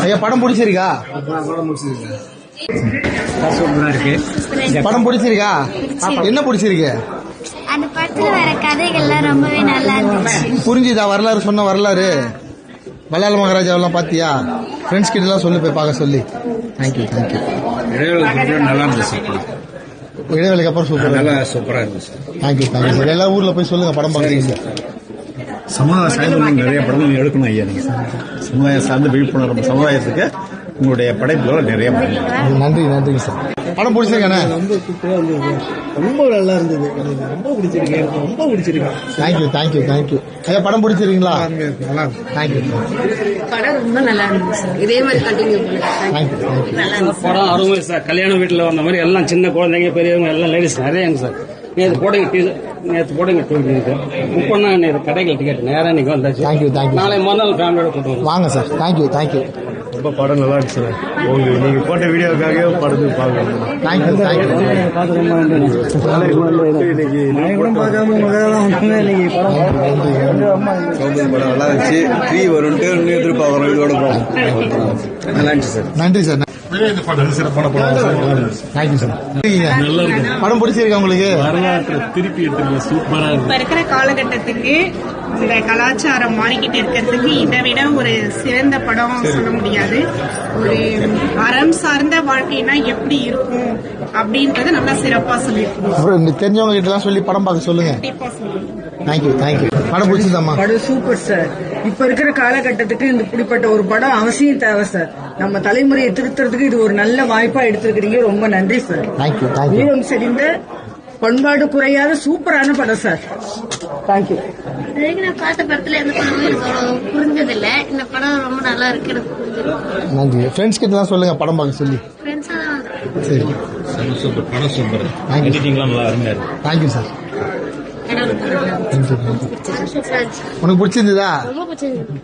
ஐயா படம் பிடிச்சிருக்கா? படம் பிடிச்சிருக்கா? என்ன பிடிச்சிருக்கு? அந்த படத்துல வர கதைகள்லாம் ரொம்பவே நல்லா இருந்துச்சு. புரிஞ்சுதா வரலாறு? சொன்ன வரலாறு மலையாள மகாராஜாவெல்லாம் பாத்தியா? ஃப்ரெண்ட்ஸ் கிட்ட எல்லாம் சொல்லி போய் பார்க்க சொல்லி. Thank you thank you. நல்லா இருந்துச்சு. இடைவேளைக்கு அப்புறம் சூப்பரா இருந்துச்சு. Thank you thank you sir. எல்லா ஊர்ல போய் சொல்லுங்க படம் பார்க்குறீங்க. சமுதாய சார்ந்து நிறைய படங்கள் எடுக்கணும் ஐயா. நீங்க சமுதாயம் சார்ந்து விழிப்புணர்வு சமுதாயத்துக்கு உங்களுடைய படைப்புகள் நிறைய. நன்றி நன்றிங்க சார். படம் பிடிச்சிருக்கானே? ரொம்ப நல்லா இருந்தது. ரொம்ப பிடிச்சிருக்கேன். ரொம்ப பிடிச்சிருக்கேன். Thank you thank you thank you. ஐயா படம் பிடிச்சிருக்கீங்களா? நல்லா தேங்க்யூ. படம் ரொம்ப நல்லா இருந்துச்சு. இதே மாதிரி கண்டினியூ தேங்க்யூ தேங்க்யூ. படம் அருமை சார். கல்யாண வீட்டில் வந்த மாதிரி எல்லாம் சின்ன குழந்தைங்க பெரியவங்க எல்லாம் லேடிஸ் நிறையாங்க சார். நேற்று போடுங்க புக் பண்ணா கடைகள் டிக்கெட் நேரம் இன்னைக்கு வந்தாச்சு. Thank you thank you. நாளை மறுநாள் ஃபேமிலியோட கூட்டு வாங்க சார். Thank you thank you. ரொம்ப படம் நல்லா இருந்துச்சு சார். உங்களுக்கு நீங்க போட்ட வீடியோக்காக படத்துக்கு பார்க்கலாம். Thank you thank you. படம் நல்லா இருந்துச்சு. 3 வரும்ட்டு எதிர்பார்க்குறோம். இதோட நல்லா இருந்துச்சு சார். நன்றி சார். சிறப்பான படம். Thank you sir. படம் பிடிச்சிருக்கா உங்களுக்கு? திருப்பி எடுத்துக்கலாம். சூப்பரா இருக்கு. இப்ப இருக்கிற காலகட்டத்துக்கு இந்த கலாச்சாரம் மாறிக்கிட்டு இருக்கிறதுக்கு இதை விட ஒரு சிறந்த படம் சொல்ல முடியாது. ஒரு அறம் சார்ந்த வாழ்க்கைனா எப்படி இருக்கும் அப்படின்றத நல்லா சிறப்பா சொல்லியிருக்கோம். அப்புறம் தெரிஞ்சவங்க கிட்ட எல்லாம் சொல்லி படம் பார்க்க சொல்லுங்க. கண்டிப்பா சொல்லுங்க. Thank you thank you. படம் பிடிச்சதாம்மா? படம் சூப்பர் சார். இப்ப இருக்கிற காலகட்டத்துக்கு இந்த இப்படிப்பட்ட ஒரு படம் அவசியம் தேவை சார். நம்ம தலைமுறையை திருத்துறதுக்கு இது ஒரு நல்ல வாய்ப்பா எடுத்திருக்கிறீங்க. ரொம்ப நன்றி சார். Thank you thank you. வீரம் செறிந்த பண்பாடு குறையாத சூப்பரான படம் சார். தேங்க்யூ. நான் பார்த்த படத்துல எந்த படமும் எனக்கு புரிஞ்சதில்ல. இந்த படம் ரொம்ப நல்லா இருக்கு. எனக்கு புரிஞ்சது. நன்றி. ஃப்ரெண்ட்ஸ் கிட்ட எல்லாம் சொல்லுங்க படம் பார்க்க சொல்லி. ஃப்ரெண்ட்ஸா தான் சரி. சூப்பர் படம். சூப்பர். தேங்க்யூ. எடிட்டிங்லாம் நல்லா அருமையா இருக்கு. Thank you sir. இடம் உனக்கு பிடிச்சிருந்ததா? ரொம்ப பிடிச்சிருக்கு.